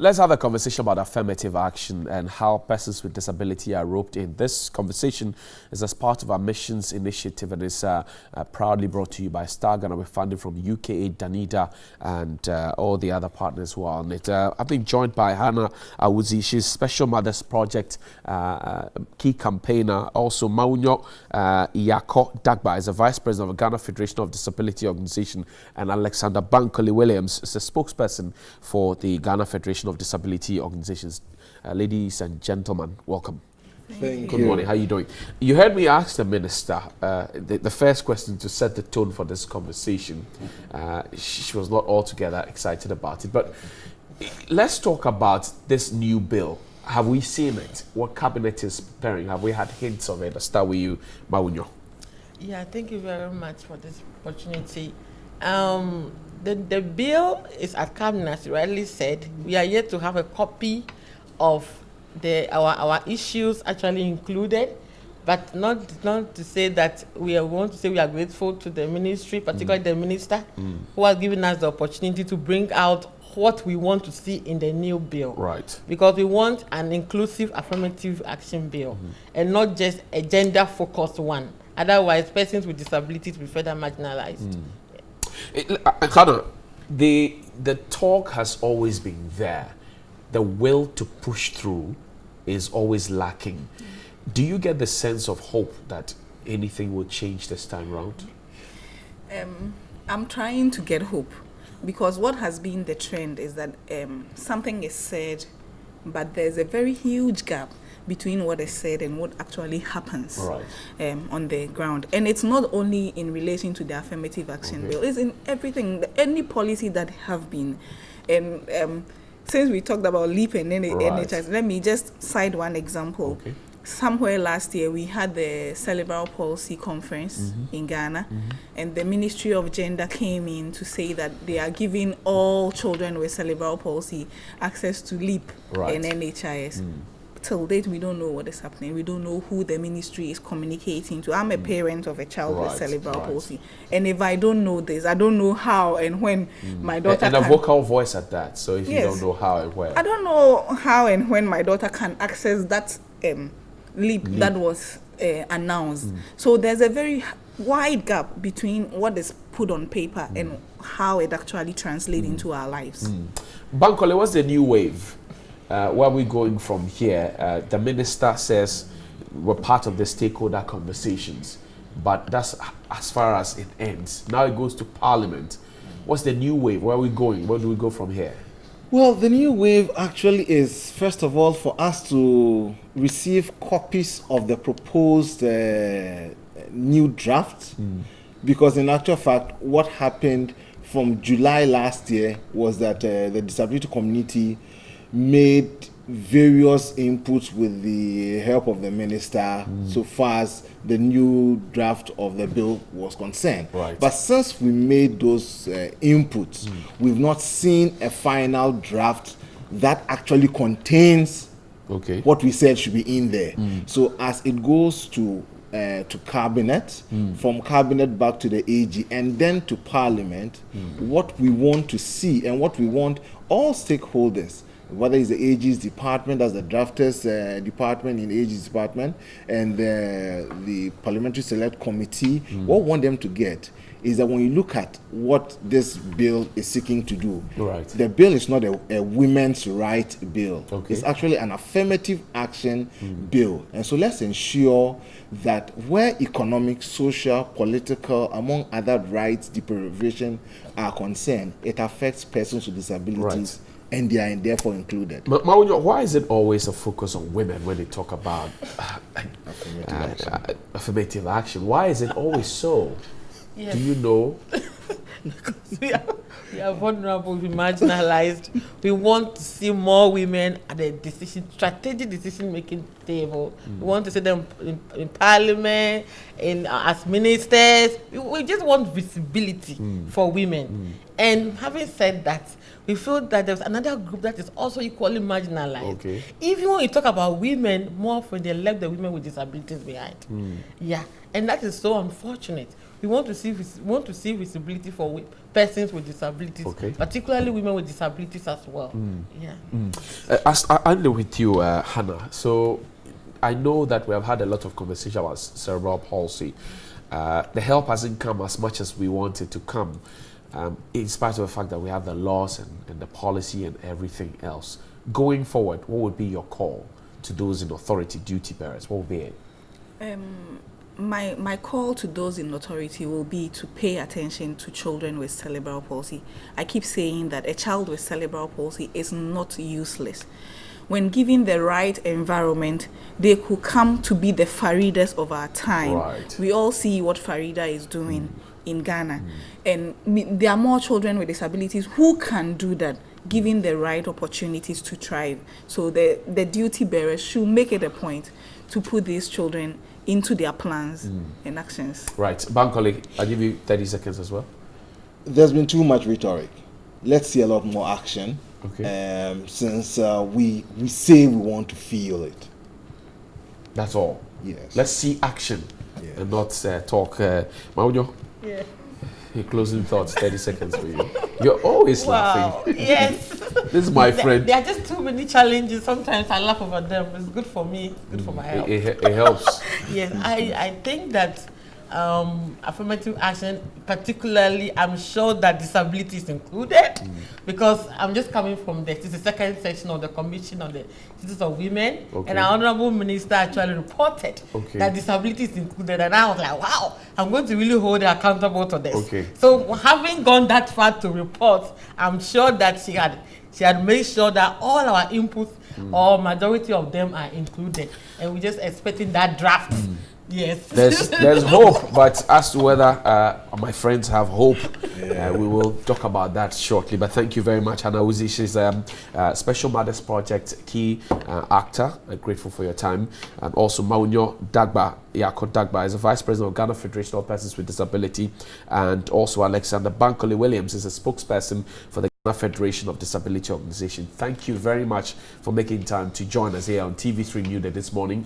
Let's have a conversation about affirmative action and how persons with disability are roped in. This conversation is as part of our missions initiative and is proudly brought to you by Star Ghana with funding from UKAID, Danida, and all the other partners who are on it. I've been joined by Hannah Awuzi. She's Special Mothers Project key campaigner. Also, Maunyo Iyako Dagba is the Vice President of the Ghana Federation of Disability Organization, and Alexander Bankole Williams is the spokesperson for the Ghana Federation of Disability Organizations. Ladies and gentlemen, welcome. Thank you. Good morning. How are you doing? You heard me ask the minister the first question to set the tone for this conversation. She was not altogether excited about it, but let's talk about this new bill. Have we seen it? What cabinet is preparing? Have we had hints of it? I'll start with you, Maunyo. Yeah, thank you very much for this opportunity. The bill is at cabinet, as you rightly said. We are yet to have a copy of our issues actually included, but not to say that we are grateful to the ministry, particularly the minister, who has given us the opportunity to bring out what we want to see in the new bill. Right. Because we want an inclusive affirmative action bill and not just a gender-focused one. Otherwise, persons with disabilities will be further marginalized. The talk has always been there. The will to push through is always lacking. Do you get the sense of hope that anything will change this time around? I'm trying to get hope, because what has been the trend is that something is said, but there's a very huge gap between what is said and what actually happens on the ground. And it's not only in relation to the affirmative action bill, it's in everything, any policy that have been. Since we talked about LEAP and NHS, let me just cite one example. Okay. Somewhere last year, we had the Cerebral Palsy conference in Ghana, and the Ministry of Gender came in to say that they are giving all children with cerebral palsy access to LEAP and NHIS. Till date, we don't know what is happening. We don't know who the ministry is communicating to. I'm a parent of a child with cerebral palsy, and if I don't know this, I don't know how and when my daughter and a vocal voice at that. So if you don't know how and when, I don't know how and when my daughter can access that LEAP that was announced. So there's a very wide gap between what is put on paper and how it actually translates into our lives. Bankole, what's the new wave? Where are we going from here? The minister says we're part of the stakeholder conversations, but that's as far as it ends. Now it goes to Parliament. What's the new wave? Where are we going? Where do we go from here? Well, the new wave actually is, first of all, for us to receive copies of the proposed new draft, because in actual fact, what happened from July last year was that the disability community made various inputs with the help of the minister so far as the new draft of the bill was concerned. But since we made those inputs, we've not seen a final draft that actually contains what we said should be in there. So as it goes to cabinet, from cabinet back to the AG, and then to Parliament, what we want to see and what we want all stakeholders, whether it's the AG's department, as the drafters department in AG's department, and the Parliamentary Select Committee, what we want them to get is that when you look at what this bill is seeking to do, the bill is not a women's right bill. It's actually an affirmative action bill. And so let's ensure that where economic, social, political, among other rights deprivation are concerned, it affects persons with disabilities. And they are therefore included. But Maunyo, why is it always a focus on women when they talk about affirmative action? Why is it always so? Do you know? Because we are vulnerable, we marginalized. We want to see more women at the strategic decision-making table. We want to see them in Parliament, as ministers. We just want visibility for women. And having said that, we feel that there's another group that is also equally marginalized. Even when you talk about women, more often they left the women with disabilities behind. And that is so unfortunate. We want to see visibility for persons with disabilities, particularly women with disabilities as well. Yeah. I know with you, Hannah. So I know that we have had a lot of conversation about cerebral palsy. The help hasn't come as much as we wanted to come, in spite of the fact that we have the laws and the policy and everything else. Going forward, what would be your call to those in authority, duty bearers? What would be it? My call to those in authority will be to pay attention to children with cerebral palsy. I keep saying that a child with cerebral palsy is not useless. When given the right environment, they could come to be the Faridas of our time. Right. We all see what Farida is doing in Ghana. And there are more children with disabilities who can do that, given the right opportunities to thrive. So the duty bearers should make it a point to put these children into their plans and actions. Right. Bankole, I'll give you 30 seconds as well. There's been too much rhetoric. Let's see a lot more action. Okay. Since we say we want to feel it. That's all. Yes. Let's see action and not talk. Maunyo? Yeah. Your closing thoughts, 30 seconds for you. You're always laughing. Yes. This is my friend. There are just too many challenges. Sometimes I laugh over them. It's good for me. It's good for my health. It helps. Yes, I think that affirmative action, particularly, I'm sure that disability is included, because I'm just coming from the second section of the Commission on the Status of Women, and our Honorable Minister actually reported that disability is included, and I was like, wow, I'm going to really hold her accountable to this. So having gone that far to report, I'm sure that she had made sure that all our inputs, or majority of them, are included, and we're just expecting that draft. Yes. There's hope, but as to whether my friends have hope, we will talk about that shortly. But thank you very much, Hannah Uzi. She's Special Mothers Project key actor. Grateful for your time. And also Maunyo Dagba, Yako Dagba, is the Vice President of Ghana Federation of Persons with Disability. And also Alexander Bankole Williams is a spokesperson for the Ghana Federation of Disability Organization. Thank you very much for making time to join us here on TV3 New Day this morning.